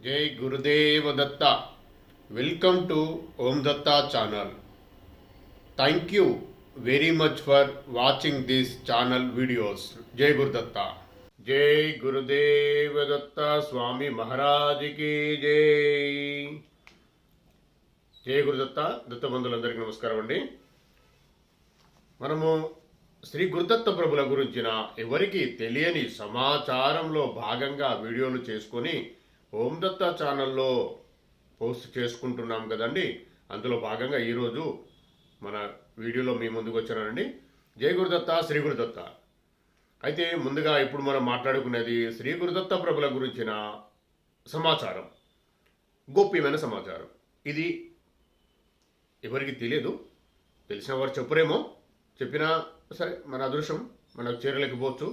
జై Gurudeva Datta. Welcome to Om Datta channel. Thank you very much for watching this channel videos. జై గురుదత్త. జై గురుదేవ దత్త స్వామి మహారాజుకి జై. జై గురుదత్త. దత్త బంధువులందరికీ నమస్కారం అండి. మనము శ్రీ గురుదత్త ప్రభుల గురించిన ఎవరికి తెలియని సమాచారంలో భాగంగా వీడియోలు చేసుకొని ఓం దత్త ఛానల్లో పోస్ట్ చేసుకుంటున్నాం కదండి. అందులో భాగంగా ఈరోజు మన వీడియోలో మీ ముందుకు వచ్చానండి. జై గురుదత్త, శ్రీ గురుదత్త. అయితే ముందుగా ఇప్పుడు మనం మాట్లాడుకునేది శ్రీ గురుదత్త ప్రభుల గురించిన సమాచారం, గోప్యమైన సమాచారం. ఇది ఎవరికి తెలియదు. తెలిసిన వారు చెప్పరేమో, చెప్పినా సరే మన అదృష్టం, మనకు చేరలేకపోవచ్చు.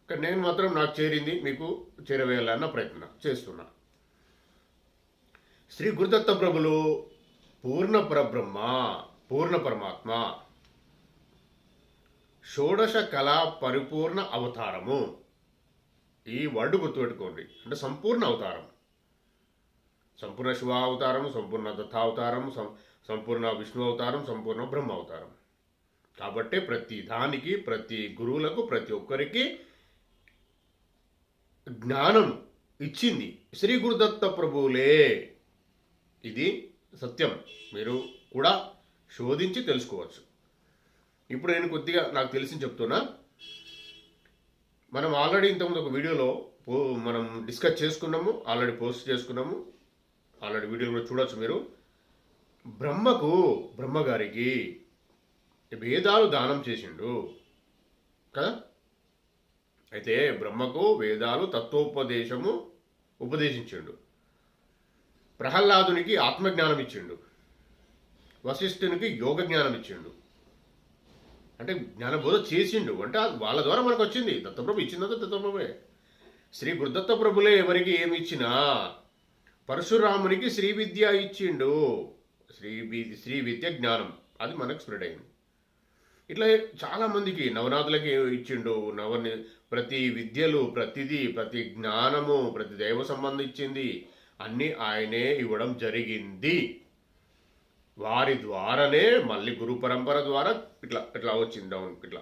కానీ నేను మాత్రం నాకు చేరింది మీకు చేరవేయాలన్న ప్రయత్నం చేస్తున్నా. శ్రీ గురుదత్త ప్రభులు పూర్ణ పరబ్రహ్మ, పూర్ణ పరమాత్మ, షోడశ కళా పరిపూర్ణ అవతారము. ఈ వర్డ్ గుర్తుపెట్టుకోండి. అంటే సంపూర్ణ అవతారం, సంపూర్ణ శివ అవతారం, సంపూర్ణ దత్తావతారం, సంపూర్ణ విష్ణు అవతారం, సంపూర్ణ బ్రహ్మ అవతారం. కాబట్టి ప్రతి దానికి, ప్రతి గురువులకు, ప్రతి ఒక్కరికి జ్ఞానం ఇచ్చింది శ్రీ గురుదత్త ప్రభువులే. ఇది సత్యం. మీరు కూడా శోధించి తెలుసుకోవచ్చు. ఇప్పుడు నేను కొద్దిగా నాకు తెలిసి చెప్తున్నా. మనం ఆల్రెడీ ఇంతకుముందు ఒక వీడియోలో మనం డిస్కస్ చేసుకున్నాము, ఆల్రెడీ పోస్ట్ చేసుకున్నాము, ఆల్రెడీ వీడియోలో కూడా చూడవచ్చు మీరు. బ్రహ్మగారికి వేదాలు దానం చేసిండు కదా. అయితే బ్రహ్మకు వేదాలు తత్వోపదేశము ఉపదేశించిండు. ప్రహ్లాదునికి ఆత్మజ్ఞానం ఇచ్చిండు. వశిష్ఠునికి యోగ జ్ఞానం ఇచ్చిండు. అంటే జ్ఞానబోధ చేసిండు. అంటే వాళ్ళ ద్వారా మనకు వచ్చింది. దత్తప్రభు ఇచ్చిందంతా దత్తప్రభువే. శ్రీ గురుదత్త ప్రభులే ఎవరికి ఏమి ఇచ్చినా, పరశురామునికి శ్రీ విద్య ఇచ్చిండు. శ్రీ విద్య జ్ఞానం అది మనకు స్ప్రెడ్ అయింది. ఇట్లా చాలామందికి నవనాథులకి ఇచ్చిండు. ప్రతి విద్యలు, ప్రతి జ్ఞానము, ప్రతి దైవ సంబంధం ఇచ్చింది అన్నీ ఆయనే ఇవ్వడం జరిగింది. వారి ద్వారానే మళ్ళీ గురు పరంపర ద్వారా ఇట్లా వచ్చింది డౌన్. ఇట్లా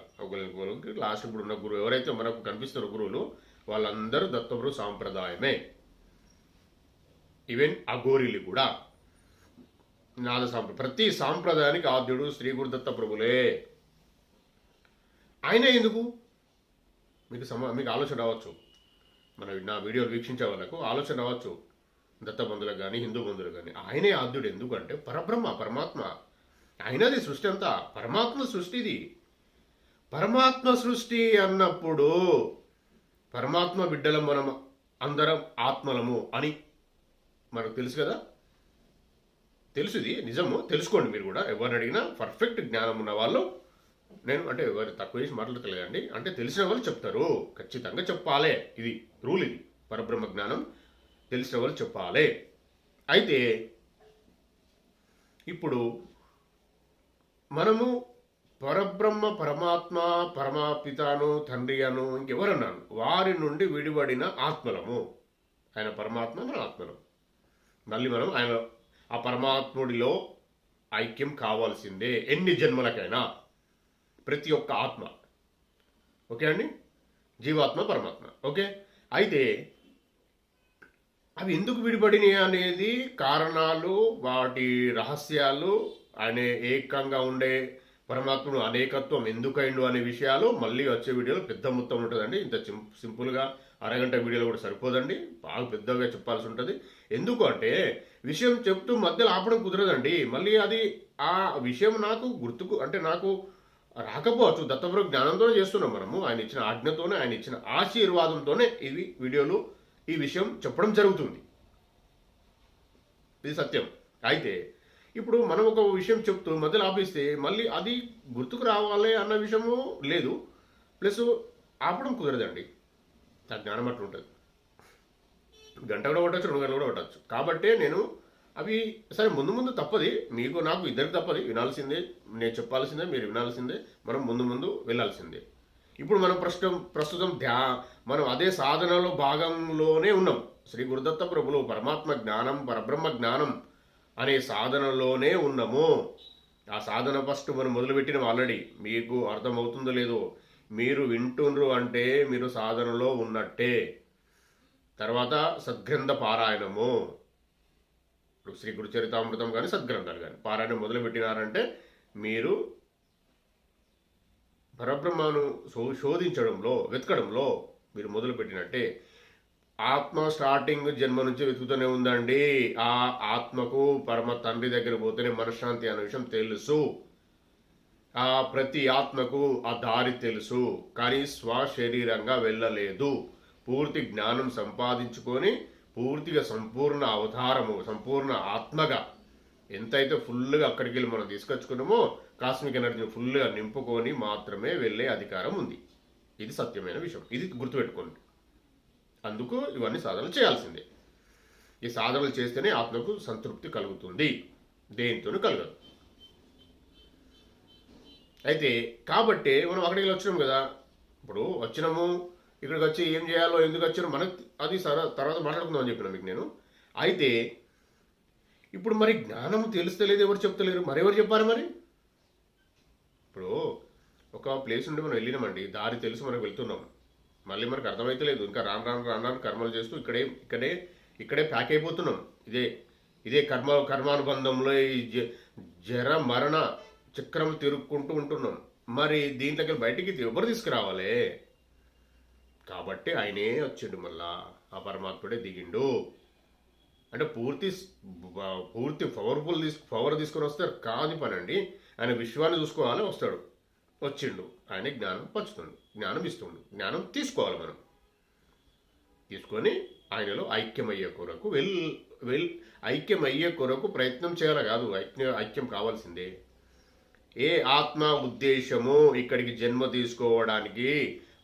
లాస్ట్ ఇప్పుడు ఉన్న గురువు ఎవరైతే మనకు కనిపిస్తున్న గురువులు వాళ్ళందరూ దత్తప్రభు సాంప్రదాయమే. ఈవెన్ అఘోరీలు కూడా ప్రతి సాంప్రదాయానికి ఆద్యుడు శ్రీ గురుదత్త ప్రభులే. ఆయన ఎందుకు మీకు ఆలోచన రావచ్చు. నా వీడియోలు వీక్షించే వాళ్ళకు ఆలోచన రావచ్చు, దత్త బంధువులకు కానీ హిందూ బంధువులకు కానీ. ఆయనే ఆద్యుడు ఎందుకంటే పరబ్రహ్మ, పరమాత్మ. ఆయనది సృష్టి అంతా, పరమాత్మ సృష్టిది. పరమాత్మ సృష్టి అన్నప్పుడు పరమాత్మ బిడ్డలం మనం అందరం ఆత్మలము అని మనకు తెలుసు కదా. తెలుసుది నిజము. తెలుసుకోండి మీరు కూడా. ఎవరిని అడిగినా పర్ఫెక్ట్ జ్ఞానం ఉన్న వాళ్ళు, నేను అంటే ఎవరు తక్కువ చేసి మాట్లాడతలేదండి, అంటే తెలిసిన వాళ్ళు చెప్తారు. ఖచ్చితంగా చెప్పాలి. ఇది రూల్. ఇది పరబ్రహ్మ జ్ఞానం తెలిసిన వాళ్ళు చెప్పాలి. అయితే ఇప్పుడు మనము పరబ్రహ్మ, పరమాత్మ, పరమాపితాను, తండ్రి అను ఇంకెవరన్నాను వారి నుండి విడిపడిన ఆత్మలము. ఆయన పరమాత్మ, మన ఆత్మలం. మళ్ళీ మనం ఆయన ఆ పరమాత్ముడిలో ఐక్యం కావాల్సిందే ఎన్ని జన్మలకైనా. ప్రతి ఒక్క ఆత్మ. ఓకే అండి. జీవాత్మ, పరమాత్మ. ఓకే. అయితే అవి ఎందుకు విడిపడినాయి అనేది కారణాలు, వాటి రహస్యాలు, ఆయన ఏకంగా ఉండే పరమాత్ముడు అనేకత్వం ఎందుకైండు అనే విషయాలు మళ్ళీ వచ్చే వీడియోలో పెద్ద మొత్తం ఉంటుందండి. ఇంత సింపుల్గా అరగంట వీడియోలో కూడా సరిపోదండి. బాగా పెద్దగా చెప్పాల్సి ఉంటుంది. ఎందుకు అంటే విషయం చెప్తూ మధ్యలో ఆపడం కుదరదండి. మళ్ళీ అది ఆ విషయం నాకు గుర్తుకు అంటే నాకు రాకపోవచ్చు. దత్తప్రభు జ్ఞానంతోనే చేస్తున్నాం మనము. ఆయన ఇచ్చిన ఆజ్ఞతోనే, ఆయన ఇచ్చిన ఆశీర్వాదంతోనే ఇవి వీడియోలు, ఈ విషయం చెప్పడం జరుగుతుంది. ఇది సత్యం. అయితే ఇప్పుడు మనం ఒక విషయం చెప్తూ మధ్యలో ఆపిస్తే మళ్ళీ అది గుర్తుకు రావాలి అన్న విషయము లేదు. ప్లస్ ఆపడం కుదరదండి. ఆ జ్ఞానం అట్లా ఉంటుంది. గంట కూడా పట్టచ్చు, 2 గంటలు కూడా పట్టచ్చు. కాబట్టి నేను అవి సరే ముందు తప్పది. మీకు నాకు ఇద్దరికి తప్పది. వినాల్సిందే, నేను చెప్పాల్సిందే, మీరు వినాల్సిందే, మనం ముందు వెళ్ళాల్సిందే. ఇప్పుడు మనం ప్రస్తుతం మనం అదే సాధనలో భాగంలోనే ఉన్నాం. శ్రీ గురుదత్త ప్రభులు పరమాత్మ జ్ఞానం పరబ్రహ్మ జ్ఞానం అనే సాధనలోనే ఉన్నాము. ఆ సాధన ఫస్ట్ మనం మొదలుపెట్టినాం ఆల్రెడీ. మీకు అర్థమవుతుందో లేదో, మీరు వింటుండ్రు అంటే మీరు సాధనలో ఉన్నట్టే. తర్వాత సద్గ్రంథ పారాయణము, శ్రీ గురుచరితామృతం కానీ సద్గ్రంథాలు కానీ పారాయణం మొదలుపెట్టినారంటే మీరు పరబ్రహ్మను శోధించడంలో వెతకడంలో మీరు మొదలుపెట్టినట్టే. ఆత్మ స్టార్టింగ్ జన్మ నుంచి వెతుకుతూనే ఉందండి. ఆ ఆత్మకు పరమ తండ్రి దగ్గర పోతేనే మనశ్శాంతి అనే విషయం తెలుసు. ఆ ప్రతి ఆత్మకు ఆ దారి తెలుసు, కానీ స్వశరీరంగా వెళ్ళలేదు. పూర్తి జ్ఞానం సంపాదించుకొని పూర్తిగా సంపూర్ణ అవతారము సంపూర్ణ ఆత్మగా ఎంతైతే ఫుల్గా అక్కడికి వెళ్ళి మనం తీసుకొచ్చుకున్నామో కాస్మిక్ ఎనర్జీని ఫుల్గా నింపుకొని మాత్రమే వెళ్ళే అధికారం ఉంది. ఇది సత్యమైన విషయం, ఇది గుర్తుపెట్టుకోండి. అందుకు ఇవన్నీ సాధనలు చేయాల్సిందే. ఈ సాధనలు చేస్తేనే ఆత్మకు సంతృప్తి కలుగుతుంది, దేనితోనూ కలగదు. అయితే కాబట్టి మనం అక్కడికి వచ్చినాం కదా. ఇప్పుడు వచ్చినాము, ఇక్కడికి వచ్చి ఏం చేయాలో ఎందుకు వచ్చారో మనకు అది తర్వాత మాట్లాడుకుందాం అని చెప్పిన మీకు నేను. అయితే ఇప్పుడు మరి జ్ఞానం తెలుస్తలేదు, ఎవరు చెప్తలేరు, మరెవరు చెప్పారు మరి? ఇప్పుడు ఒక ప్లేస్ నుండి మనం వెళ్ళినామండి, దారి తెలుసు మనకు వెళ్తున్నాం, మళ్ళీ మనకు అర్థమైతే లేదు, ఇంకా రాను కర్మలు చేస్తూ ఇక్కడే ప్యాక్ అయిపోతున్నాం. ఇదే కర్మానుబంధంలో ఈ జర మరణ చక్రం తిరుక్కుంటూ ఉంటున్నాం. మరి దీంట్లోకి బయటికి ఎవరు తీసుకురావాలి? కాబట్టి ఆయనే వచ్చిండు, మళ్ళా ఆ పరమాత్ముడే దిగిండు. అంటే పూర్తి పవర్ తీసుకొని వస్తారు కాదు పని అండి. ఆయన విశ్వాన్ని చూసుకోవాలి, వస్తాడు, వచ్చిండు, ఆయన జ్ఞానం పంచుతుండు, జ్ఞానం ఇస్తుండు, జ్ఞానం తీసుకోవాలి. మనం తీసుకొని ఆయనలో ఐక్యమయ్యే కొరకు ఐక్యమయ్యే కొరకు ప్రయత్నం చేయాలి కాదు, ఐక్యం కావాల్సిందే. ఏ ఆత్మ ఉద్దేశము ఇక్కడికి జన్మ తీసుకోవడానికి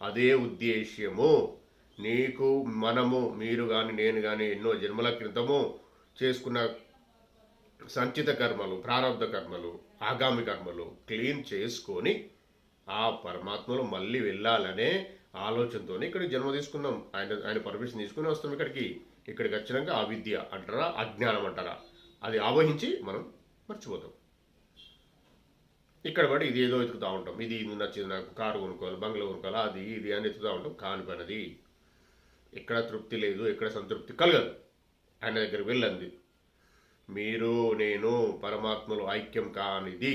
అదే ఉద్దేశ్యము. నీకు మీరు కానీ నేను కానీ ఎన్నో జన్మల క్రితము చేసుకున్న సంచిత కర్మలు, ప్రారంభ కర్మలు, ఆగామి కర్మలు క్లీన్ చేసుకొని ఆ పరమాత్మలో మళ్ళీ వెళ్ళాలనే ఆలోచనతోనే ఇక్కడికి జన్మ తీసుకున్నాం. ఆయన పర్మిషన్ తీసుకుని వస్తాం ఇక్కడికి వచ్చినాక అవిద్య అంటారా, అజ్ఞానం అంటారా, అది ఆవహించి మనం మర్చిపోతాం. ఇక్కడ పడి ఇది ఏదో వెతుకుతూ ఉంటాం. ఇది నచ్చింది, నాకు కారు కొనుక్కోవాలి, బంగ్లా కొనుక్కోవాలి, అది ఇది అని వెతుకుతూ ఉంటాం. కాని పనది. ఎక్కడ తృప్తి లేదు, ఎక్కడ సంతృప్తి కలగదు. ఆయన దగ్గరికి వెళ్ళండి. మీరు నేను పరమాత్మలో ఐక్యం కానిది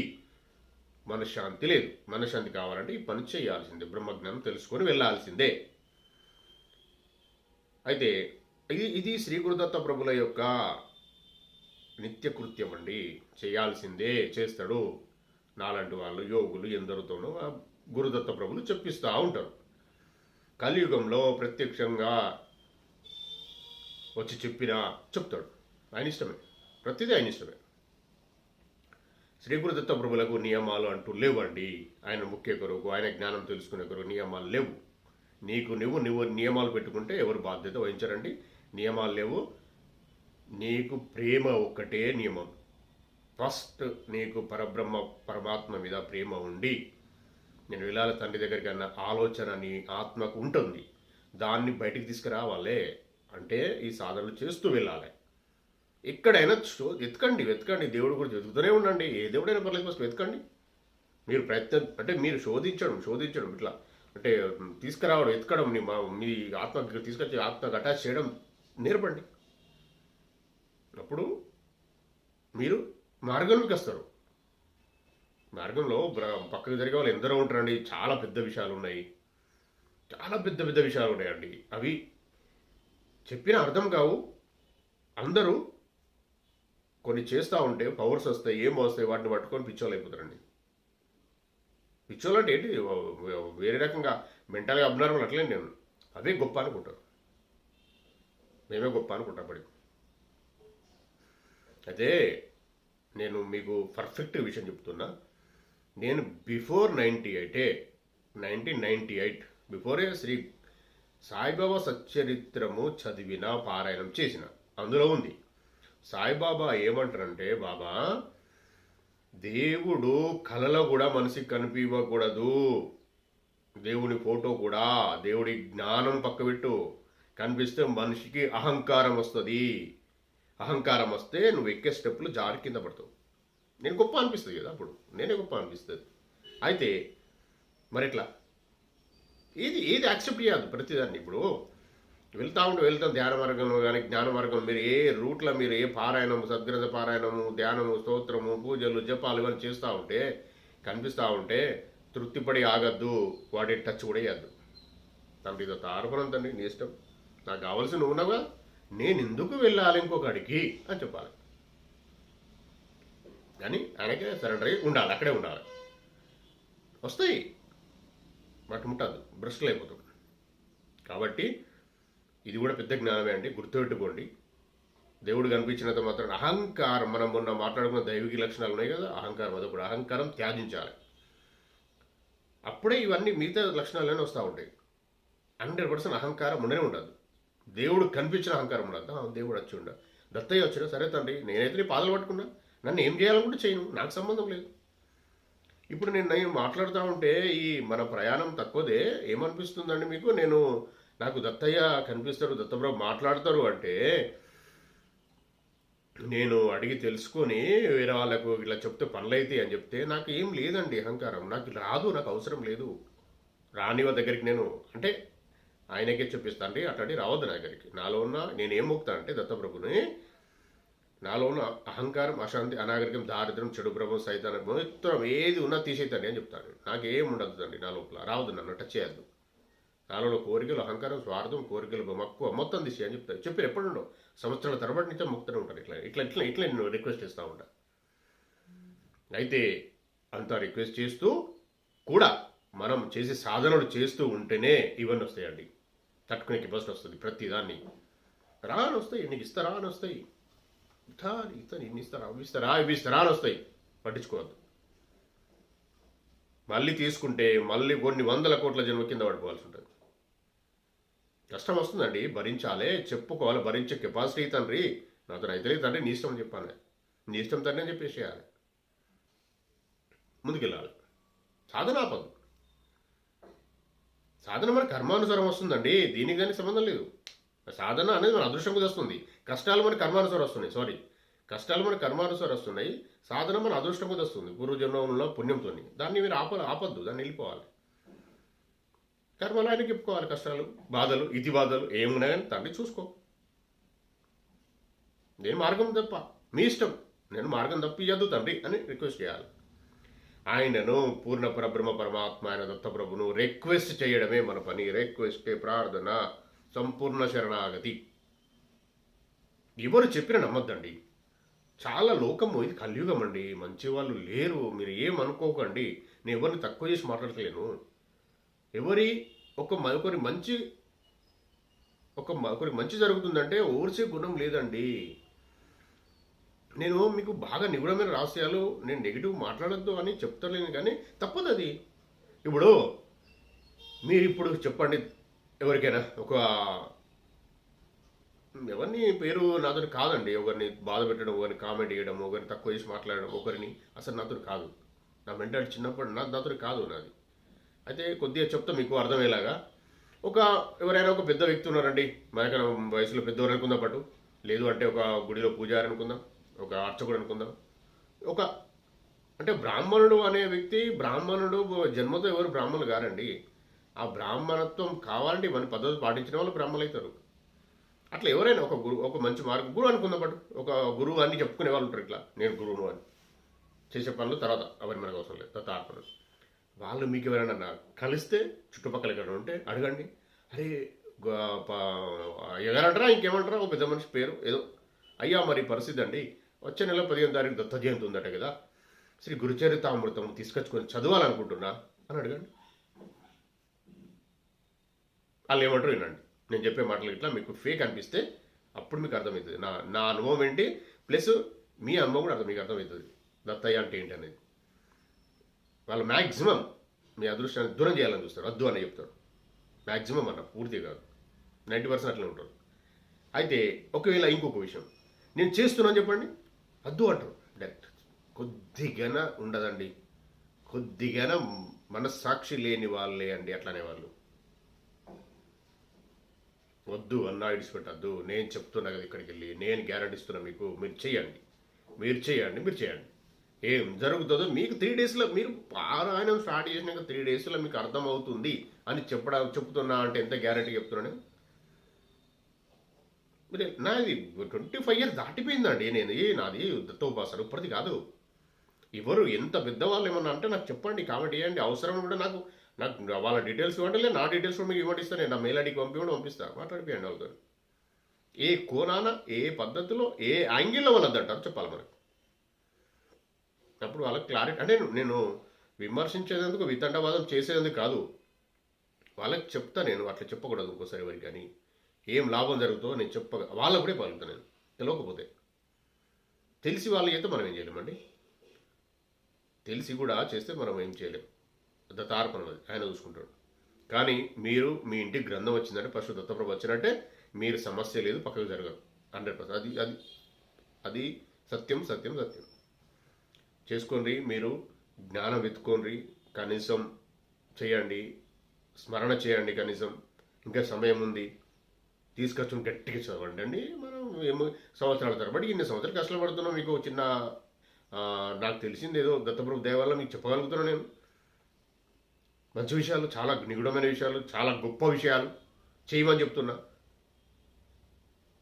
మనశ్శాంతి లేదు. మనశ్శాంతి కావాలంటే ఈ పని చేయాల్సిందే, బ్రహ్మజ్ఞానం తెలుసుకొని వెళ్ళాల్సిందే. అయితే ఇది శ్రీ గురుదత్త ప్రభుల యొక్క నిత్యకృత్యం అండి. చేయాల్సిందే, చేస్తాడు. నాలాంటి వాళ్ళు యోగులు ఎందరితోనూ గురుదత్త ప్రభులు చెప్పిస్తూ ఉంటారు. కలియుగంలో ప్రత్యక్షంగా వచ్చి చెప్తాడు. ఆయన ఇష్టమే, ప్రతిదీ ఆయన ఇష్టమే. శ్రీ గురుదత్త ప్రభులకు నియమాలు అంటూ లేవండి. ఆయన ముఖ్య కొరకు, ఆయన జ్ఞానం తెలుసుకునే కొరకు నియమాలు లేవు. నువ్వు నియమాలు పెట్టుకుంటే ఎవరు బాధ్యత వహించరండి. నియమాలు లేవు. నీకు ప్రేమ ఒక్కటే నియమం. ఫస్ట్ నీకు పరమాత్మ మీద ప్రేమ ఉండి నేను వెళ్ళాలి తండ్రి దగ్గరికి అన్న ఆలోచన నీ ఆత్మకు ఉంటుంది. దాన్ని బయటికి తీసుకురావాలి అంటే ఈ సాధనలు చేస్తూ వెళ్ళాలి. ఎక్కడైనా వెతకండి. దేవుడు గురించి వెతుకుతూనే ఉండండి. ఏ దేవుడైనా పర్లేదు, ఫస్ట్ వెతకండి. మీరు ప్రయత్నం అంటే మీరు శోధించడం ఇట్లా అంటే తీసుకురావడం, వెతకడం, మీ ఆత్మకి తీసుకొచ్చి ఆత్మకు అటాచ్ చేయడం నేర్పండి. అప్పుడు మీరు మార్గంలోకి వస్తారు. మార్గంలో పక్కకు జరిగే వాళ్ళు ఎందరో ఉంటారండి. చాలా పెద్ద విషయాలు ఉన్నాయి, చాలా పెద్ద విషయాలు ఉన్నాయండి. అవి చెప్పిన అర్థం కావు. అందరూ కొన్ని చేస్తూ ఉంటే పవర్స్ వస్తాయి, ఏం వస్తాయి, వాటిని పట్టుకొని పిచ్చోళ్ళు అయిపోతారండి. పిచ్చోళ్ళు అంటే ఏంటి, వేరే రకంగా మెంటల్గా అబ్నార్మల్ అట్లే నేను అవే గొప్ప అనుకుంటారు. మేమే గొప్ప అనుకుంటాం పడి. అయితే నేను మీకు పర్ఫెక్ట్ విషయం చెప్తున్నా. నేను బిఫోర్ 1998 బిఫోరే శ్రీ సాయిబాబా సచ్చరిత్రము చదివిన, పారాయణం చేసిన. అందులో ఉంది సాయిబాబా ఏమంటారంటే, బాబా దేవుడు కలలో కూడా మనిషికి కనిపించకూడదు. దేవుని ఫోటో కూడా, దేవుడి జ్ఞానం పక్కబెట్టు, కనిపిస్తే మనిషికి అహంకారం వస్తుంది. అహంకారం వస్తే నువ్వు ఎక్కే స్టెప్పులు జారి కింద పడతావు. నేను గొప్ప అనిపిస్తుంది కదా, అప్పుడు నేనే గొప్ప అనిపిస్తుంది. అయితే మరి ఎట్లా ఏది యాక్సెప్ట్ చేయాలి ప్రతిదాన్ని. ఇప్పుడు వెళ్తాం ధ్యాన మార్గంలో కానీ జ్ఞాన మార్గంలో మీరు ఏ రూట్లో మీరు ఏ పారాయణము, సద్గ్రంథ పారాయణము, ధ్యానము, స్తోత్రము, పూజలు, జపాలు ఇవన్నీ చేస్తూ ఉంటే కనిపిస్తూ ఉంటే తృప్తిపడి ఆగద్దు, వాటి టచ్ కూడా చేయద్దు. తండ్రి ఇదో ఆరోపణం తండ్రి, నీ ఇష్టం, నాకు కావాల్సి నువ్వు ఉన్నావుగా, నేను ఎందుకు వెళ్ళాలి ఇంకొకడికి అని చెప్పాలి. కానీ ఆయనకే సరెండర్ అయ్యి ఉండాలి, అక్కడే ఉండాలి. వస్తాయి వాటి ముట్టద్దు, బ్రష్లు అయిపోతుంది. కాబట్టి ఇది కూడా పెద్ద జ్ఞానమే అండి, గుర్తుపెట్టుకోండి. దేవుడు కనిపించినంత మాత్రం అహంకారం, మనం మొన్న మాట్లాడుకున్న దైవిక లక్షణాలు ఉన్నాయి కదా, అహంకారం అదొకటి. అహంకారం త్యాజించాలి, అప్పుడే ఇవన్నీ మిగతా లక్షణాలనే వస్తూ ఉంటాయి. 100% అహంకారం ఉండనే ఉండదు. దేవుడు కనిపించిన అహంకారం ఉండదు. దేవుడు వచ్చి ఉండ, దత్తయ్య వచ్చినా సరే తండ్రి, నేనైతే నీ పాదాలు పట్టుకున్నా, నన్ను ఏం చేయాలనుకుంటే చేయను, నాకు సంబంధం లేదు. ఇప్పుడు నేను మాట్లాడుతూ ఉంటే ఈ మన ప్రయాణం తక్కువదే ఏమనిపిస్తుందండి మీకు? నాకు దత్తయ్య కనిపిస్తారు, దత్తబ్రహ్మ మాట్లాడతారు అంటే నేను అడిగి తెలుసుకొని వేరే వాళ్ళకు ఇలా చెప్తే పనులైతే అని చెప్తే నాకు ఏం లేదండి అహంకారం, నాకు రాదు, నాకు అవసరం లేదు. రాని వాళ్ళ దగ్గరికి నేను అంటే ఆయనకే చెప్పిస్తా అండి, అట్లాంటి రావద్దు నా దగ్గరికి. నాలో ఉన్న నేనేం మొక్తా అంటే దత్తప్రభుని, నాలో ఉన్న అహంకారం, అశాంతి, అనాగరికం, దారిద్ర్యం, చెడు ప్రభావం, సైతానం మొత్తం ఏది ఉన్నా తీసేద్దండి అని చెప్తాను. నాకేం ఉండదు అండి నా లోపల, రావద్దు, నన్ను టచ్ చేయద్దు. నాలో కోరికలు, అహంకారం, స్వార్థం, కోరికలు, మక్కువ మొత్తం తీసి అని చెప్తాను. చెప్పి ఎప్పుడుండో సంవత్సరాల తరబడి నుంచే మొక్కుతూనే ఉంటాను. ఇట్లా నేను రిక్వెస్ట్ చేస్తూ ఉంటాను. అయితే అంతా రిక్వెస్ట్ చేస్తూ కూడా మనం చేసే సాధనలు చేస్తూ ఉంటేనే ఇవన్నీ వస్తాయండి. తట్టుకునే కెపాసిటీ వస్తుంది. ప్రతిదాన్ని రాని వస్తాయి, నీకు ఇస్తారా అని వస్తాయి, ఇన్ని ఇస్తారా అని వస్తాయి, పట్టించుకోవద్దు. మళ్ళీ తీసుకుంటే మళ్ళీ కొన్ని 100 కోట్ల జన్మ కింద పడిపోవాల్సి ఉంటుంది. కష్టం వస్తుందండి, భరించాలి, చెప్పుకోవాలి. భరించే కెపాసిటీ తండ్రి నాతో అయితే తండ్రి, నీ ఇష్టం అని చెప్పాలి. నీ ఇష్టం తండ్రి అని చెప్పేసేయాలి, ముందుకెళ్ళాలి. సాధన ఆపద్దు. సాధన మన కర్మానుసారం వస్తుందండి, దీనికి దానికి సంబంధం లేదు. సాధన అనేది మన అదృష్టం మీద వస్తుంది. కష్టాలు మన కర్మానుసారం వస్తున్నాయి. కష్టాలు మన కర్మానుసారం వస్తున్నాయి. సాధన మన అదృష్టం మీద వస్తుంది, పూర్వజన్మంలో పుణ్యంతో. దాన్ని మీరు ఆపద్దు, దాన్ని వెళ్ళిపోవాలి. కర్మలు ఆయనకి చెప్పుకోవాలి. కష్టాలు, బాధలు, ఇతి బాధలు ఏమున్నాయి కానీ తండ్రి చూసుకో, నేను మార్గం తప్ప, మీ ఇష్టం, నేను మార్గం తప్పియద్దు తండ్రి అని రిక్వెస్ట్ చేయాలి. ఆయనను పూర్ణ పరబ్రహ్మ పరమాత్మ ఆయన దత్తప్రభును రిక్వెస్ట్ చేయడమే మన పని. రిక్వెస్టే ప్రార్థన, సంపూర్ణ శరణాగతి. ఎవరు చెప్పినా నమ్మద్దండి. చాలా లోకము, ఇది కలియుగం అండి, మంచి వాళ్ళు లేరు. మీరు ఏమనుకోకండి, నేను ఎవరిని తక్కువ చేసి మాట్లాడతలేను. ఒకరికి మంచి జరుగుతుందంటే ఓర్చే గుణం లేదండి. నేను మీకు బాగా నిగుడమైన రహస్యాలు, నేను నెగిటివ్ మాట్లాడద్దు అని చెప్తలేను, కానీ తప్పదు అది. మీరు ఇప్పుడు చెప్పండి ఎవరికైనా, ఎవరిని పేరు నాతో కాదండి, ఒకరిని బాధ పెట్టడం, ఒకరిని కామెంట్ చేయడం, ఒకరిని తక్కువ చేసి మాట్లాడడం, ఒకరిని అసలు నాతో కాదు. నా మెంటాలిటీ చిన్నప్పుడు నాతో కాదు నాది. అయితే కొద్దిగా చెప్తా మీకు అర్థమయ్యేలాగా. ఎవరైనా ఒక పెద్ద వ్యక్తి ఉన్నారండి, మనకన్నా వయసులో పెద్దవారు అనుకుందాం, పట్టు లేదు అంటే ఒక గుడిలో పూజారి అనుకుందాం, ఒక అర్చకుడు అనుకుందాం. అంటే బ్రాహ్మణుడు అనే వ్యక్తి, బ్రాహ్మణుడు జన్మతో ఎవరు బ్రాహ్మణులు కారండి. ఆ బ్రాహ్మణత్వం కావాలంటే మన పద్ధతి పాటించిన వాళ్ళు బ్రాహ్మణులు అవుతారు. అట్లా ఎవరైనా ఒక మంచి మార్గం, గురువు అనుకుందాం, పట్టు ఒక గురువు అని చెప్పుకునే వాళ్ళు ఉంటారు. ఇట్లా నేను గురువును అని చేసే పనులు తర్వాత అవన్నీ మనకు అవసరం లేదు, తత్తార్పణలు. వాళ్ళు మీకు ఎవరైనా కలిస్తే చుట్టుపక్కల ఎక్కడ ఉంటే అడగండి. అరే ఎగరంటారా ఇంకేమంటారా, ఒక పెద్ద మనిషి పేరు ఏదో, అయ్యా మరి పరిస్థితి అండి, వచ్చే నెల 15వ తారీఖు దత్త జయంతి ఉందట కదా, శ్రీ గురుచరితామృతం తీసుకొచ్చుకొని చదవాలనుకుంటున్నా అని అడగండి. వాళ్ళు ఏమంటారు వినండి. నేను చెప్పే మాటలు ఇట్లా మీకు ఫేక్ అనిపిస్తే అప్పుడు మీకు అర్థమవుతుంది నా అనుభవం ఏంటి, ప్లస్ మీ అనుభవం కూడా మీకు అర్థమవుతుంది దత్తయ్య అంటే ఏంటి అనేది. వాళ్ళు మ్యాక్సిమం మీ అదృష్టాన్ని దూరం చేయాలని చూస్తారు, వద్దు అని చెప్తారు. మ్యాక్సిమం అన్న, పూర్తి కాదు, 90% అట్లా ఉంటారు. అయితే ఒకవేళ ఇంకొక విషయం, నేను చేస్తున్నాను చెప్పండి, వద్దు అంటారు డైరెక్ట్. కొద్దిగాన ఉండదండి, కొద్దిగాన మనస్సాక్షి లేని వాళ్ళే అండి అట్లానే వాళ్ళు. వద్దు అన్నా ఇడిచిపెట్టద్దు, నేను చెప్తున్నా కదా ఇక్కడికి వెళ్ళి, నేను గ్యారంటీ ఇస్తున్నా మీకు, మీరు చేయండి, మీరు చేయండి, మీరు చేయండి. ఏం జరుగుతుందో మీకు 3 డేస్లో, మీరు పారాయణం స్టార్ట్ చేసినాక 3 డేస్లో మీకు అర్థమవుతుంది అని చెప్తున్నా అంటే ఎంత గ్యారంటీ చెప్తున్నాను. మీరు నాది 25 ఇయర్స్ దాటిపోయిందండి, నాది దత్తోపాసన ఇప్పటిది కాదు. ఎవరు ఎంత పెద్దవాళ్ళు ఏమన్నా అంటే నాకు చెప్పండి, కామెంట్ చేయండి. అవసరం కూడా నాకు వాళ్ళ డీటెయిల్స్ ఇవ్వండి, లేదు నా డీటెయిల్స్ కూడా మీకు ఇవ్వండి, ఇస్తాను. నేను నా మెయిల్ ఐడికి పంపిస్తాను, మాట్లాడిపోయండి వాళ్ళతో. ఏ కోణాన, ఏ పద్ధతిలో, ఏ యాంగిల్లో వాళ్ళంటారు చెప్పాలి మనకు. అప్పుడు వాళ్ళకి క్లారిటీ. అంటే నేను విమర్శించేందుకు, వితండవాదం చేసేందుకు కాదు, వాళ్ళకి చెప్తా. నేను అట్లా చెప్పకూడదు ఇంకోసారి ఎవరికి. కానీ ఏం లాభం జరుగుతుందో నేను వాళ్ళప్పుడే పలుకుతాను. నేను తెలియకపోతే, తెలిసి వాళ్ళు అయితే మనం ఏం చేయలేమండి. తెలిసి కూడా చేస్తే మనం ఏం చేయలేం. దత్తార్పణ ఆయన చూసుకుంటాడు. కానీ మీరు మీ ఇంటికి గ్రంథం వచ్చిందంటే, ఫస్ట్ దత్తప్రభు వచ్చినట్టే, మీరు సమస్య లేదు, పక్కకు జరగదు 100%. అది అది అది సత్యం, సత్యం, సత్యం. చేసుకోండి, మీరు జ్ఞానం వెతుక్కోండి, కనీసం చేయండి, స్మరణ చేయండి. కనీసం ఇంకా సమయం ఉంది, తీసుకొచ్చుని గట్టిగా చదవండి అండి. మనం ఏమో సంవత్సరాల తరబడి ఇన్ని సంవత్సరాలు కష్టపడుతున్నాం. మీకు చిన్న నాకు తెలిసింది ఏదో దత్తప్రభు దయ వల్ల మీకు చెప్పగలుగుతున్నాను. నేను మంచి విషయాలు, చాలా నిగూఢమైన విషయాలు, చాలా గొప్ప విషయాలు చేయమని చెప్తున్నా.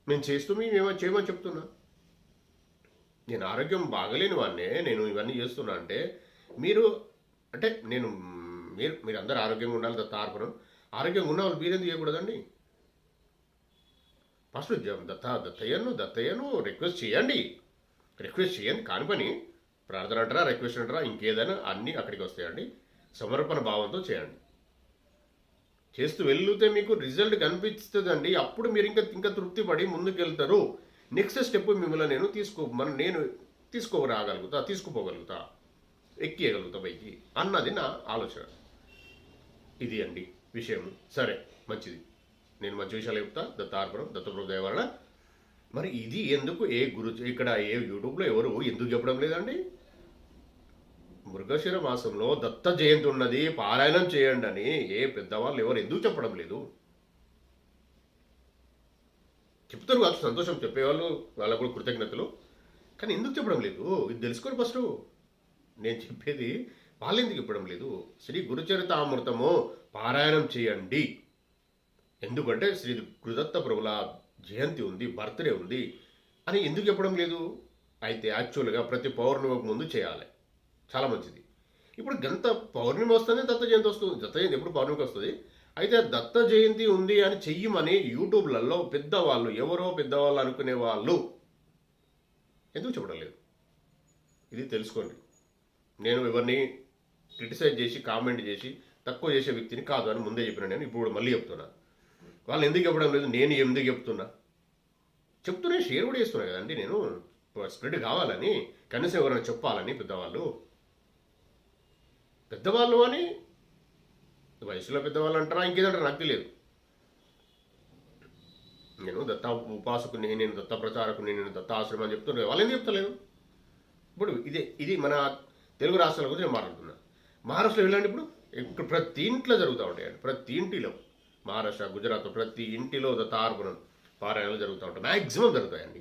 నేను చేస్తూ మేము చేయమని చెప్తున్నా. నేను ఆరోగ్యం బాగలేని వాడినే నేను ఇవన్నీ చేస్తున్నా అంటే, మీరు అంటే నేను మీరు అందరూ ఆరోగ్యంగా ఉండాలి. దత్తార్పణం ఆరోగ్యంగా ఉన్న వాళ్ళు మీరేందుకు చేయకూడదండి. ఫస్ట్ దత్తయ్యను రిక్వెస్ట్ చేయండి. కాని పని ప్రార్థన అంటారా, రిక్వెస్ట్ అంటారా, ఇంకేదైనా అన్నీ అక్కడికి వస్తాయండి. సమర్పణ భావంతో చేయండి. చేస్తూ వెళ్తే మీకు రిజల్ట్ కనిపిస్తుందండి. అప్పుడు మీరు ఇంకా తృప్తి పడి ముందుకు వెళ్తారు. నెక్స్ట్ స్టెప్ మిమ్మల్ని నేను తీసుకుపోగలుగుతా, ఎక్కియగలుగుతా పైకి అన్నది నా ఆలోచన. ఇది అండి విషయం. సరే, మంచిది. నేను మంచి విషయాలు చెప్తా. దత్తార్పణం, దత్తప్రభు దయ వలన. మరి ఇది ఎందుకు ఇక్కడ యూట్యూబ్లో ఎవరు ఎందుకు చెప్పడం లేదండి? మృగశిర మాసంలో దత్త జయంతి ఉన్నది, పారాయణం చేయండి అని ఏ పెద్దవాళ్ళు ఎవరు ఎందుకు చెప్పడం లేదు? చెప్తారు కాదు, సంతోషం, చెప్పేవాళ్ళు వాళ్ళకు కూడా కృతజ్ఞతలు. కానీ ఎందుకు చెప్పడం లేదు? ఇది తెలుసుకొని ఫస్ట్. నేను చెప్పేది వాళ్ళు ఎందుకు చెప్పడం లేదు? శ్రీ గురుచరితామృతము పారాయణం చేయండి. ఎందుకంటే శ్రీ గురుదత్త ప్రభుల జయంతి ఉంది, బర్త్డే ఉంది అని ఎందుకు చెప్పడం లేదు? అయితే యాక్చువల్గా ప్రతి పౌర్ణమికి ముందు చేయాలి, చాలా మంచిది. ఇప్పుడు గంత పౌర్ణమి వస్తుంది, దత్త జయంతి వస్తుంది. దత్త జయంతి ఎప్పుడు పౌర్ణమికి వస్తుంది. అయితే దత్త జయంతి ఉంది అని చెయ్యమని యూట్యూబ్లలో ఎవరో పెద్దవాళ్ళు అనుకునే వాళ్ళు ఎందుకు చెప్పడం లేదు? ఇది తెలుసుకోండి. నేను ఎవరిని క్రిటిసైజ్ చేసి, కామెంట్ చేసి తక్కువ చేసే వ్యక్తిని కాదు అని ముందే చెప్పిన. నేను ఇప్పుడు మళ్ళీ చెప్తున్నా. వాళ్ళు ఎందుకు చెప్పడం లేదు, నేను ఎందుకు చెప్తున్నా షేర్ కూడా చేస్తున్నా కదండి. నేను స్ప్రెడ్ కావాలని, కనీసం ఎవరైనా చెప్పాలని. పెద్దవాళ్ళు అని వయసులో పెద్దవాళ్ళు అంటారా, ఇంకేదంటారా నాకు తెలియదు. నేను దత్త ఉపాసకుని, నేను దత్త ప్రచారకుని, నేను దత్త ఆశ్రమం అని చెప్తున్నా. వాళ్ళు ఎందుకు చెప్తలేదు? ఇప్పుడు ఇది మన తెలుగు రాష్ట్రాల గురించి నేను మాట్లాడుతున్నా. మహారాష్ట్రలో వెళ్ళండి, ఇప్పుడు ప్రతి ఇంట్లో జరుగుతూ ఉంటాయండి. ప్రతి ఇంటిలో, మహారాష్ట్ర, గుజరాత్, ప్రతి ఇంటిలో దత్తార్పణం పారాయణలు జరుగుతూ ఉంటాయి. మ్యాక్సిమం జరుగుతాయండి.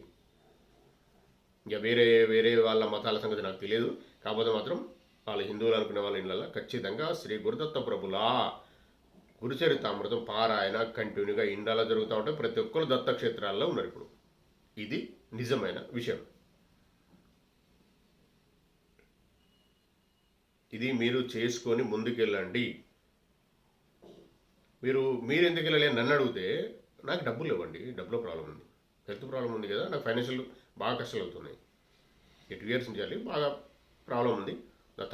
ఇంకా వేరే వాళ్ళ మతాల సంగతి నాకు తెలియదు. కాకపోతే మాత్రం వాళ్ళ హిందువులు అనుకునే వాళ్ళ ఇళ్ళల్లో ఖచ్చితంగా శ్రీ గురుదత్త ప్రభుల గురుచరితామృతం పారాయణ కంటిన్యూగా ఇండాలో జరుగుతూ ఉంటాయి. ప్రతి ఒక్కరు దత్తక్షేత్రాల్లో ఉన్నారు. ఇప్పుడు ఇది నిజమైన విషయం. ఇది మీరు చేసుకొని ముందుకెళ్ళండి. మీరు ఎందుకు వెళ్ళాలి నన్ను అడిగితే, నాకు డబ్బులు ఇవ్వండి, డబ్బులో ప్రాబ్లం ఉంది, హెల్త్ ప్రాబ్లం ఉంది కదా, నాకు ఫైనాన్షియల్ బాగా కష్టాలు అవుతున్నాయి. 2 years నుంచి బాగా ప్రాబ్లం ఉంది.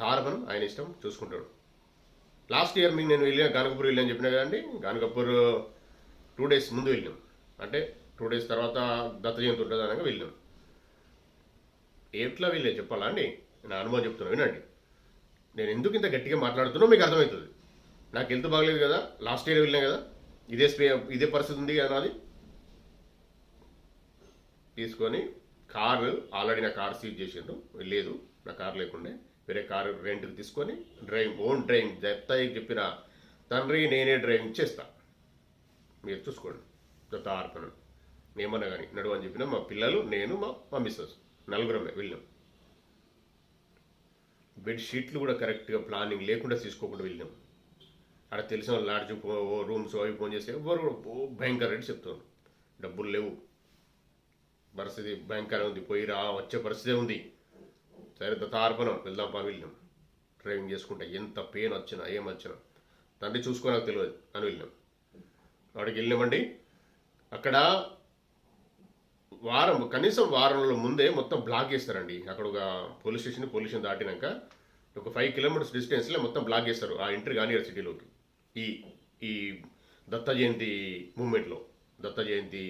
తారపనం ఆయన ఇష్టం, చూసుకుంటాడు. లాస్ట్ ఇయర్ మీకు నేను గానకపూర్ వెళ్ళాను చెప్పినా కదండి. గానకపూర్ 2 days ముందు వెళ్ళాం. అంటే 2 days తర్వాత దత్త జయంతి ఉంటుంది అనగా వెళ్ళాం. ఎట్లా వెళ్ళే చెప్పాలా అండి? నా అనుభవం చెప్తున్నా, వినండి. నేను ఎందుకు ఇంత గట్టిగా మాట్లాడుతున్నా మీకు అర్థమవుతుంది. నాకు హెల్త్ బాగలేదు కదా, లాస్ట్ ఇయర్ వెళ్ళినా కదా, ఇదే పరిస్థితి ఉంది కదా నాది. తీసుకొని కారు, ఆల్రెడీ నా కారు సీజ్ చేసిండు, లేదు నా కారు లేకుండే వేరే కారు రెంట్కి తీసుకొని ఓన్ డ్రైవింగ్ దత్తయ్యకి చెప్పిన తండ్రి నేనే డ్రైవింగ్ చేస్తా, మీరు చూసుకోండి. దత్తార్పణం ఏమన్నా కానీ నడువు అని చెప్పినా మా పిల్లలు నేను మా మిస్సెస్ నలుగురమే వెళ్ళినాం. బెడ్షీట్లు కూడా కరెక్ట్గా ప్లానింగ్ లేకుండా తీసుకోకుండా వెళ్ళినాం. అక్కడ తెలిసిన లాడ్జ్ రూమ్స్ అవి ఫోన్ చేస్తే ఎవరు భయంకర రేటు చెప్తారు, డబ్బులు లేవు, పరిస్థితి భయంకరంగా ఉంది, పోయి వచ్చే పరిస్థితి ఉంది. సరే దత్తార్పణం వెళ్దాం వెళ్ళినాం. డ్రైవింగ్ చేసుకుంటా ఎంత పెయిన్ వచ్చినా ఏమొచ్చినా తండ్రి చూసుకోడానికి తెలియదు అని వెళ్ళినాం. వాడికి వెళ్ళినామండి. అక్కడ కనీసం వారం రోజుల ముందే మొత్తం బ్లాక్ చేస్తారండి. అక్కడ ఒక పోలీస్ స్టేషన్ దాటినాక ఒక 5 కిలోమీటర్స్ డిస్టెన్స్లో మొత్తం బ్లాక్ చేస్తారు ఆ ఎంట్రీ కానీ సిటీలోకి. ఈ దత్త జయంతి మూమెంట్లో, దత్త జయంతి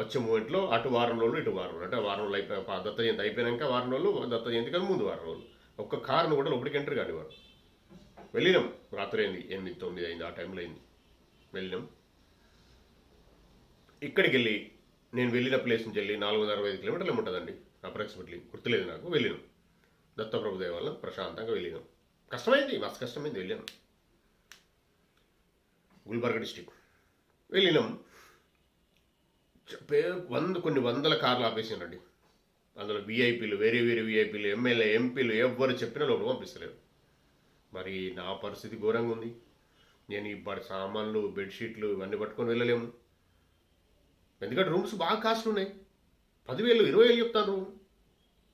వచ్చే మూమెంట్లో అటు వారం రోజులు ఇటు వారం రోజులు, అంటే వారం రోజులు దత్త జయంతి అయిపోయాక వారం రోజులు, దత్త జయంతి కానీ ముందు వారం రోజులు ఒక్క కారును కూడా లోపలికి ఎంట్రీ కానివారు. వెళ్ళినాం. రాత్రి అయింది 8, 9 అయింది, ఆ టైంలో అయింది. వెళ్ళినాం. ఇక్కడికి వెళ్ళి నేను వెళ్ళిన ప్లేస్ నుంచి వెళ్ళి 465 కిలోమీటర్లు ఉంటుందండి అప్రాక్సిమేట్లీ, గుర్తులేదు నాకు. వెళ్ళినాం. దత్తప్రభుదేవ వల్ల ప్రశాంతంగా వెళ్ళినాం. కష్టమైంది, మస్తు కష్టమైంది. వెళ్ళాను గుల్బర్గా డిస్టిక్. వెళ్ళినాం. కొన్ని వందల కార్లు ఆపేసానండి. అందులో విఐపీలు, వేరే విఐపీలు, ఎమ్మెల్యే, ఎంపీలు ఎవరు చెప్పినా లోపల పంపిస్తలేరు. మరి నా పరిస్థితి ఘోరంగా ఉంది. నేను ఈ సామాన్లు, బెడ్షీట్లు ఇవన్నీ పట్టుకొని వెళ్ళలేము. ఎందుకంటే రూమ్స్ బాగా కాస్ట్ ఉన్నాయి. 10,000, 20,000 చెప్తాను రూమ్.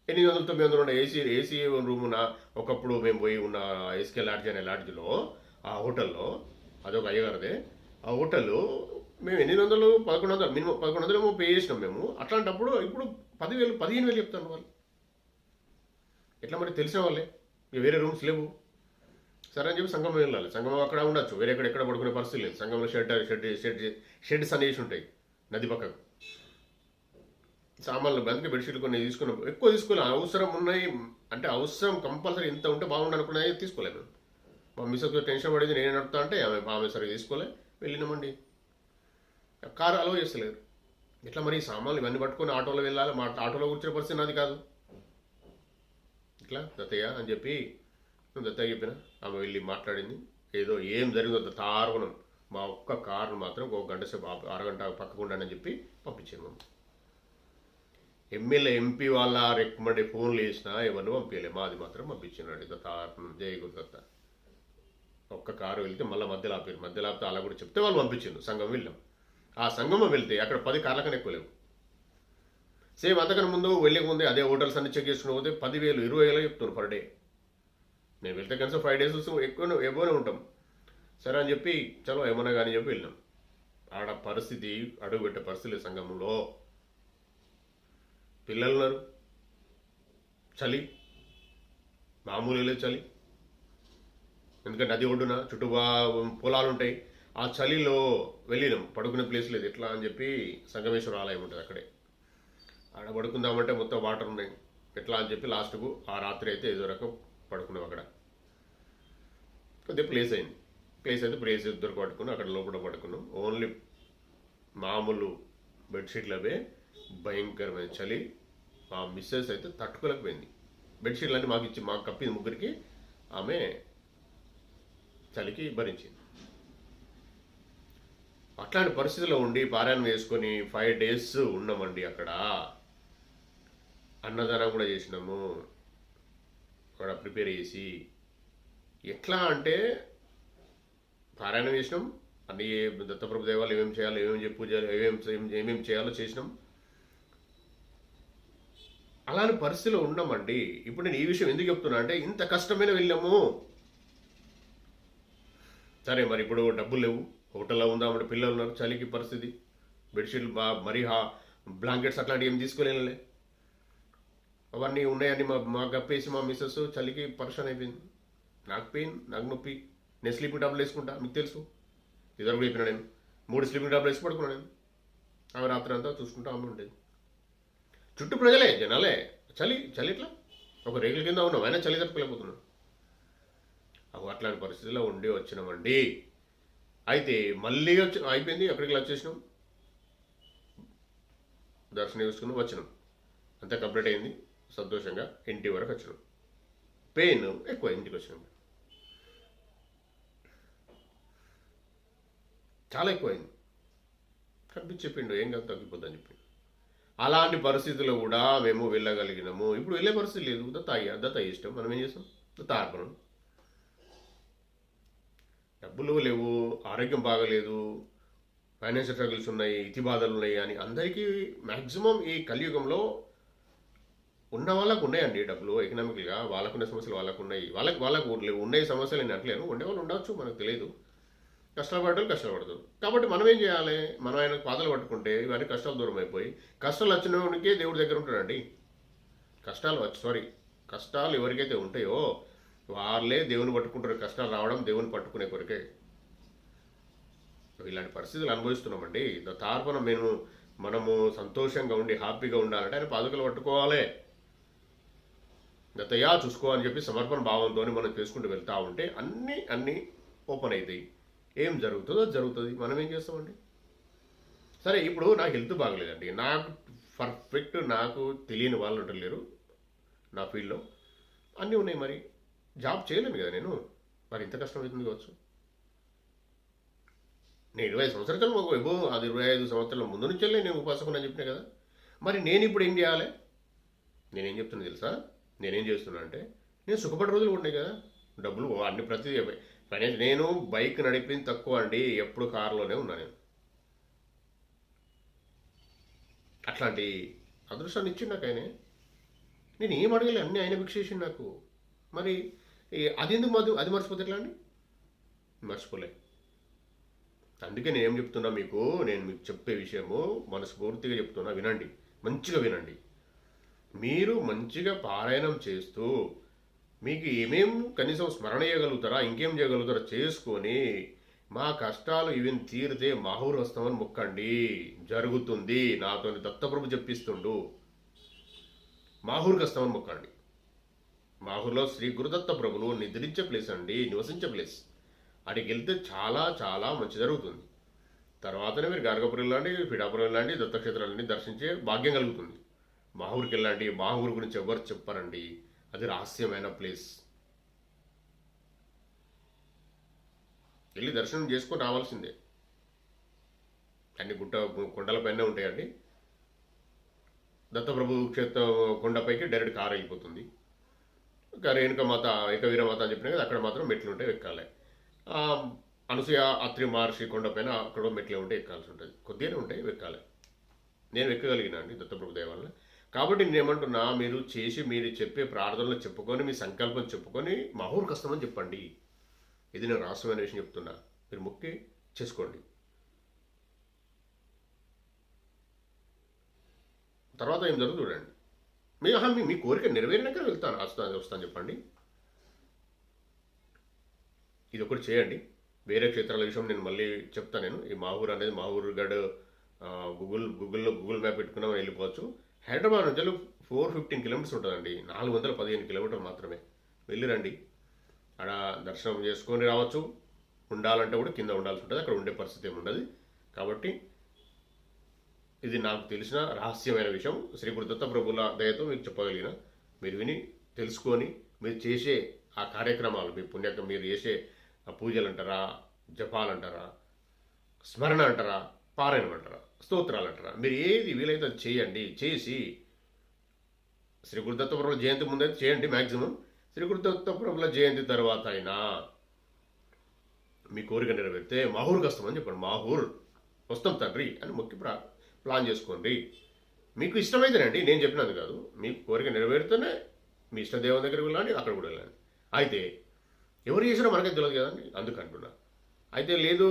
800, 900 ఉన్న ఏసీ రూము. ఒకప్పుడు మేము పోయి ఉన్న ఎస్కే లాడ్జ్ అనే లాడ్జ్లో, ఆ హోటల్లో, అదొక అయ్యగారిదే ఆ హోటల్, మేము 800, 1100 మినిమం 1100 పే చేసినాం మేము. అట్లాంటప్పుడు ఇప్పుడు 10,000, 15,000 చెప్తాను వాళ్ళు. ఎట్లా మరి తెలిసిన వాళ్ళే, వేరే రూమ్స్ లేవు. సరే అని చెప్పి సంగమం వెళ్ళాలి. సంగమం అక్కడ ఉండొచ్చు, వేరే ఎక్కడ పడుకునే పరిస్థితి లేదు. సంగంలో షెడ్స్ అనేసి ఉంటాయి నది పక్కకు. సామాన్లు బంతికి బెడ్షీట్లు కొన్ని తీసుకున్నాం. ఎక్కువ తీసుకోలేము, అవసరం ఉన్నాయి అంటే అవసరం కంపల్సరీ ఇంత ఉంటే బాగుండు అనుకున్నాయి, తీసుకోలేము. మా మిస్సెస్ టెన్షన్ పడింది, నేనే నడుపుతా అంటే ఆమె సరిగ్గా తీసుకోలే. వెళ్ళినామండి. కారు అలవ్ చేస్తలేరు. ఇట్లా మరి సామాన్లు ఇవన్నీ పట్టుకొని ఆటోలో వెళ్ళాలి. మా ఆటోలో కూర్చునే పరిస్థితి నాది కాదు. ఇట్లా దత్తయ్య అని చెప్పి దత్తయ్య చెప్పిన. ఆమె వెళ్ళి మాట్లాడింది. ఏదో ఏం జరిగిందో తారుణం. మా ఒక్క కారును మాత్రం ఒక గంట సేపు అరగంట పక్కకుండానని చెప్పి పంపించాను. ఎమ్మెల్యే, ఎంపీ వాళ్ళ రికమెండ్ ఫోన్లు వేసినా ఎవరిని పంపించలే. మాది మాత్రం పంపించానండి. దత్తార్పణం, జయ గురుదత్త. ఒక్క కారు వెళ్తే మళ్ళీ మధ్యలో ఆపారు. మధ్యలో ఆపితే అలా కూడా చెప్తే వాళ్ళు పంపించారు. సంఘం వెళ్ళాం. ఆ సంగమం వెళ్తే అక్కడ 10 కార్ల కన్నా ఎక్కువ లేవు. సేమ్ అంతకన్నా ముందు వెళ్ళే ముందే అదే హోటల్స్ అన్ని చెక్ చేసుకుని పోతే 10,000, 20,000 చెప్తున్నారు పర్ డే. నేను వెళ్తే కనీసం 5 days ఎక్కువనే ఉంటాం. సరే అని చెప్పి చలో ఏమన్నా కానీ చెప్పి వెళ్ళినాం. ఆడ పరిస్థితి అడుగుపెట్టే పరిస్థితి సంఘంలో. పిల్లలు ఉన్నారు, చలి మామూలు లేదు చలి. ఎందుకంటే నది ఒడ్డున చుట్టూ పొలాలు ఉంటాయి. ఆ చలిలో వెళ్ళినాం. పడుకునే ప్లేస్ లేదు. ఎట్లా అని చెప్పి సంగమేశ్వర ఆలయం ఉంటుంది అక్కడే. ఆడ పడుకుందామంటే మొత్తం వాటర్ ఉన్నాయి. ఎట్లా అని చెప్పి లాస్ట్కు ఆ రాత్రి అయితే ఏదో రకం పడుకున్నాం. అక్కడ కొద్దిగా ప్లేస్ అయింది. ప్లేస్ ఇద్దరు పట్టుకుని అక్కడ లోపల పడుకున్నాం. ఓన్లీ మామూలు బెడ్షీట్లు అవే. భయంకరమైన చలి. మా మిస్సెస్ అయితే తట్టుకోలేకపోయింది. బెడ్షీట్లు అన్నీ మాకు కప్పింది ముగ్గురికి. ఆమె చలికి భరించింది. అట్లాంటి పరిస్థితిలో ఉండి పారాయణం వేసుకొని 5 days ఉన్నామండి అక్కడ. అన్నదానం కూడా చేసినాము అక్కడ ప్రిపేర్ చేసి. ఎట్లా అంటే పారాయణం చేసినాం, అన్ని దత్తప్రభు దేవాలు ఏమేమి చేయాలో, ఏమేమి చేయాలో చేసినాం. అలాంటి పరిస్థితిలో ఉన్నామండి. ఇప్పుడు నేను ఈ విషయం ఎందుకు చెప్తున్నా అంటే, ఇంత కష్టమైన వెళ్ళాము. సరే మరి ఇప్పుడు డబ్బులు లేవు, హోటల్లో ఉందామంటే పిల్లలు ఉన్నారు, చలికి పరిస్థితి, బెడ్షీట్లు మరీ బ్లాంకెట్స్ అట్లాంటివి ఏం తీసుకోలేనులే. అవన్నీ ఉన్నాయని మా గప్పేసి మా మిస్సెస్ చలికి పరేషాన్ అయిపోయింది. నాకు పెయిన్, నాకు నొప్పి. నేను స్లీపింగ్ టాబ్లెట్ వేసుకుంటా, మీకు తెలుసు. ఇద్దరు కూడా చెప్పినా నేను 3 స్లీపింగ్ టాబ్లెట్ వేసి పడుకున్నాను నేను. ఆమె రాత్రి అంతా చూసుకుంటా అమ్మ ఉండేది. చుట్టూ ప్రజలే, జనాలే. చలి ఇట్లా ఒక రేగుల కింద ఉన్నాం, అయినా చలి తట్టుకోలేకపోతున్నాం. అట్లాంటి పరిస్థితిలో ఉండి వచ్చినామండి. అయితే మళ్ళీ అయిపోయింది. అక్కడికి వచ్చేసినాం, దర్శనం చేసుకుని వచ్చినాం. అంతా కంప్లీట్ అయింది. సంతోషంగా ఇంటి వరకు వచ్చినాం. పెయిన్ ఎక్కువ ఇంటికి వచ్చినాం, చాలా ఎక్కువైంది. కనిపించి చెప్పిండు ఏం కాదు తగ్గిపోద్దని చెప్పిండు. అలాంటి పరిస్థితుల్లో కూడా మేము వెళ్ళగలిగినాము. ఇప్పుడు వెళ్ళే పరిస్థితి లేదు. దత్త ఇష్టం, మనం ఏం చేస్తాం? దత్త అర్పణం. డబ్బులు లేవు, ఆరోగ్యం బాగలేదు, ఫైనాన్షియల్ స్ట్రగుల్స్ ఉన్నాయి, ఇతి బాధలు ఉన్నాయి అని అందరికీ మ్యాక్సిమం ఈ కలియుగంలో ఉన్న వాళ్ళకు ఉన్నాయండి డబ్బులు. ఎకనామికల్గా వాళ్ళకున్న సమస్యలు వాళ్ళకు ఉన్నాయి. వాళ్ళకు ఉన్నాయి సమస్యలు నేను అంటలేను, ఉండేవాళ్ళు ఉండవచ్చు, మనకు తెలియదు. కష్టపడ్డారు కష్టపడతారు. కాబట్టి మనం ఏం చేయాలి? మనం ఆయన పాదలు పట్టుకుంటే ఇవన్నీ కష్టాలు దూరం అయిపోయి, కష్టాలు వచ్చినవాడికే దేవుడి దగ్గర ఉంటాడండి. కష్టాలు ఎవరికైతే ఉంటాయో వాళ్ళే దేవుని పట్టుకుంటారు. కష్టాలు రావడం దేవుని పట్టుకునే కొరకే. ఇలాంటి పరిస్థితులు అనుభవిస్తున్నామండి. తార్పణ మనము సంతోషంగా ఉండి హ్యాపీగా ఉండాలంటే ఆయన పాదుకలు పట్టుకోవాలి. దత్తయ్యా చూసుకో అని చెప్పి సమర్పణ భావంతో మనం చేసుకుంటూ వెళ్తూ ఉంటే అన్నీ ఓపెన్ అవుతాయి. ఏం జరుగుతుందో అది జరుగుతుంది. మనం ఏం చేస్తామండి? సరే, ఇప్పుడు నాకు హెల్త్ బాగలేదండి, నాకు పర్ఫెక్ట్, నాకు తెలియని వాళ్ళు ఉండలేరు నా ఫీల్డ్లో, అన్నీ ఉన్నాయి. మరి జాబ్ చేయలేను కదా నేను. మరి ఇంత కష్టం అవుతుంది కావచ్చు. నేను 25 సంవత్సరాలు అది 25 సంవత్సరాల ముందు నుంచే నేను ఉపాసకుని అని చెప్పినా కదా. మరి నేను ఇప్పుడు ఏం చేయాలి? నేనేం చెప్తున్నా తెలుసా? నేనేం చేస్తున్నా అంటే, నేను సుఖపడే రోజులు ఉన్నాయి కదా, డబ్బులు అన్ని ప్రతిదీ ఫైనాన్స్. నేను బైక్ నడిపింది తక్కువ అండి, ఎప్పుడు కారులోనే ఉన్నా నేను. అట్లాంటి అదృష్టాన్ని ఇచ్చిండు నాకు ఆయనే. నేను ఏం అడగలే, అన్నీ ఆయన భిక్ష చేసిండు నాకు. మరి అది ఎందుకు అది మర్చిపోతే ఎట్లా అండి? మర్చిపోలే. అందుకే నేనేం చెప్తున్నా నేను మీకు చెప్పే విషయము మనస్ఫూర్తిగా చెప్తున్నా, వినండి, మంచిగా వినండి. మీరు మంచిగా పారాయణం చేస్తూ మీకు ఏమేం కనీసం స్మరణ చేయగలుగుతారా, ఇంకేం చేయగలుగుతారా చేసుకొని, మా కష్టాలు ఇవన్నీ తీరితే మాహూరు వస్తామని మొక్కండి. జరుగుతుంది. నాతో దత్తప్రభు చెప్పిస్తుండు. మాహూరుకి వస్తామని మొక్కండి. మాహూరులో శ్రీ గురుదత్త ప్రభులు నిద్రించే ప్లేస్ అండి, నివసించే ప్లేస్. అక్కడికి వెళ్తే చాలా చాలా మంచి జరుగుతుంది. తర్వాతనే మీరు గార్గపురం వెళ్ళండి, పిఠాపురం వెళ్ళండి, దత్తక్షేత్రాలన్నీ దర్శించే భాగ్యం కలుగుతుంది. మాహూరుకి వెళ్ళండి. మాహూరు గురించి ఎవరు చెప్పారండి, అది రహస్యమైన ప్లేస్. వెళ్ళి దర్శనం చేసుకొని రావాల్సిందే. అన్ని కొండలపైనే ఉంటాయండి. దత్తప్రభు క్షేత్రం కొండపైకి డైరెక్ట్ కారు వెళ్ళిపోతుంది. రేణుకమాత ఏకవీరమాత అని చెప్పిన కదా, అక్కడ మాత్రం మెట్లు ఉంటాయి, ఎక్కాలి. అనసూయ అత్రి మహర్షి కొండపైన అక్కడ మెట్లే ఉంటే ఎక్కాల్సి ఉంటుంది. కొద్దిగానే ఉంటాయి, ఎక్కాలి. నేను ఎక్కగలిగినా అండి దత్తప్రభు దయ వల్ల. కాబట్టి నేనేమంటున్నా, మీరు చెప్పే ప్రార్థనలు చెప్పుకొని, మీ సంకల్పం చెప్పుకొని మాహూరు కష్టమని చెప్పండి. ఇది నేను రహస్యమైన విషయం చెప్తున్నా. మీరు మొక్కి చేసుకోండి. తర్వాత ఏం జరుగుతుంది చూడండి. మీ కోరిక నెరవేరినాక వస్తాను చెప్పండి. ఇది ఒకటి చేయండి. వేరే క్షేత్రాల విషయం నేను మళ్ళీ చెప్తాను. నేను ఈ మాహూరు అనేది మాహూరుగఢ్ గూగుల్ మ్యాప్ పెట్టుకున్నా వెళ్ళిపోవచ్చు. హైదరాబాద్ నుంచి 415 కిలోమీటర్స్ ఉంటుందండి. 415 కిలోమీటర్లు మాత్రమే. వెళ్ళిరండి. అక్కడ దర్శనం చేసుకొని రావచ్చు. ఉండాలంటే కూడా కింద ఉండాల్సి ఉంటుంది, అక్కడ ఉండే పరిస్థితి ఏమి ఉండదు. కాబట్టి ఇది నాకు తెలిసిన రహస్యమైన విషయం. శ్రీ గురుదత్త ప్రభుల దయతో మీకు చెప్పగలిగిన, మీరు విని తెలుసుకొని మీరు చేసే ఆ కార్యక్రమాలు, మీ మీరు చేసే పూజలు అంటారా, జపాలు అంటారా, స్మరణ అంటారా, పారాయణం అంటారా, స్తోత్రాలు అంటారా, మీరు ఏది వీలైతే అది చేయండి. చేసి శ్రీ గురుదత్త ప్రభుల జయంతి ముందైతే చేయండి మ్యాక్సిమం. శ్రీ గురుదత్త ప్రభుల జయంతి తర్వాత అయినా మీ కోరిక నెరవేరితే మాహూరుకి వస్తామని చెప్పండి. మాహూర్ వస్తాం తండ్రి అని మొక్కి ప్లాన్ చేసుకోండి. మీకు ఇష్టమైతేనండి, నేను చెప్పినది కాదు. మీకు కోరిక నెరవేరితేనే మీ ఇష్టదేవం దగ్గరికి వెళ్ళండి, అక్కడ కూడా వెళ్ళండి. అయితే ఎవరు చేసినా మనకే తెలియదు కదండి, అందుకంటున్నా. అయితే లేదు,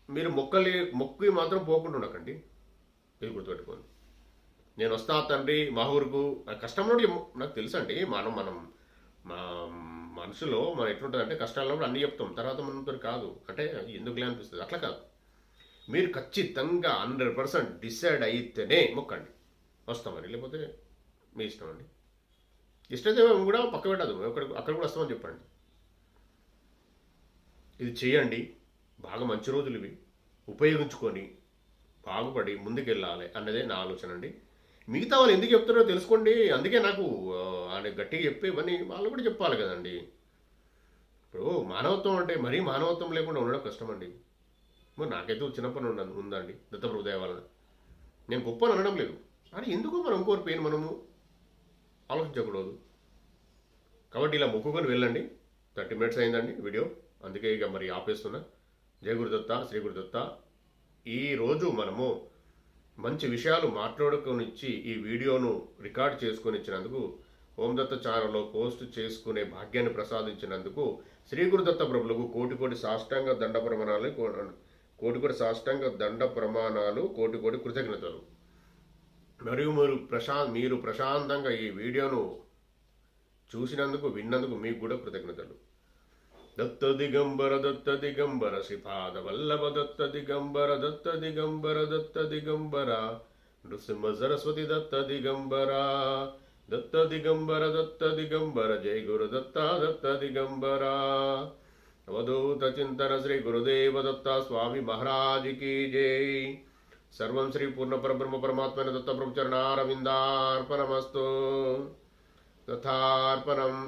మీరు మొక్కి మాత్రం పోకుండా ఉండకండి. ఇది గుర్తుపెట్టుకోండి. నేను వస్తా తండ్రి మాహూరుకు, కష్టంలో నాకు తెలుసు అండి. మనం మా మనసులో ఎట్లుంటుందంటే, కష్టాల్లో కూడా అన్నీ చెప్తాం, తర్వాత మనతో కాదు అంటే ఎందుకులే అనిపిస్తుంది. అట్లా కాదు. మీరు ఖచ్చితంగా 100% డిసైడ్ అయితేనే మొక్కండి, వస్తామని. లేకపోతే మీ ఇష్టం అండి. ఇష్టదేవం కూడా పక్క పెట్టదు, అక్కడ కూడా వస్తామని చెప్పండి. ఇది చేయండి. బాగా మంచి రోజులు ఇవి, ఉపయోగించుకొని బాగుపడి ముందుకెళ్ళాలి అన్నదే నా ఆలోచన అండి. మిగతా వాళ్ళు ఎందుకు చెప్తారో తెలుసుకోండి. అందుకే నాకు ఆయన గట్టిగా చెప్పేవని వాళ్ళు కూడా చెప్పాలి కదండి. ఇప్పుడు మానవత్వం అంటే మరీ మానవత్వం లేకుండా ఉండడం కష్టం అండి. మరి నాకైతే చిన్నప్పటి నుండి ఉందండి దత్తప్రభు దయ వలన. నేను గొప్ప అని అనడం లేదు, కానీ ఎందుకు మనం ఇంకోరి పేరు మనము ఆలోచించకూడదు. కాబట్టి ఇలా మొక్కుకొని వెళ్ళండి. 30 minutes అయిందండి వీడియో, అందుకే ఇక మరి ఆపేస్తున్నా. జయ గురుదత్త, శ్రీ గురుదత్త. ఈరోజు మనము మంచి విషయాలు మాట్లాడుకొనిచ్చి ఈ వీడియోను రికార్డ్ చేసుకొని ఇచ్చినందుకు, ఓం దత్త ఛానల్లో పోస్ట్ చేసుకునే భాగ్యాన్ని ప్రసాదించినందుకు శ్రీ గురుదత్త ప్రభులకు కోటి సాష్టాంగ దండ ప్రమాణాలు, కోటి కృతజ్ఞతలు. మరియు మీరు ప్రశాంతంగా ఈ వీడియోను చూసినందుకు, విన్నందుకు మీకు కూడా కృతజ్ఞతలు. దత్త దిగంబర శ్రీపాద వల్లభ దత్త దిగంబర నృసింహ సరస్వతి దత్త దిగంబర జయ గురు దత్త దిగంబర. అవధూత చింతన శ్రీ గురుదేవ దత్త స్వామి మహారాజ్ की जय. సర్వం శ్రీ పూర్ణ పరబ్రహ్మ పరమాత్మన దత్త ప్రభు చరణారవిందార్పణమస్తు. దత్తార్పణం.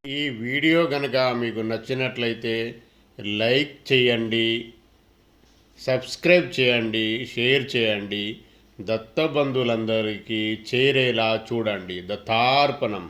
ఈ వీడియో కనుక మీకు నచ్చినట్లయితే లైక్ చేయండి, సబ్స్క్రైబ్ చేయండి, షేర్ చేయండి, దత్త బంధువులందరికీ చేరేలా చూడండి. దత్తార్పణం.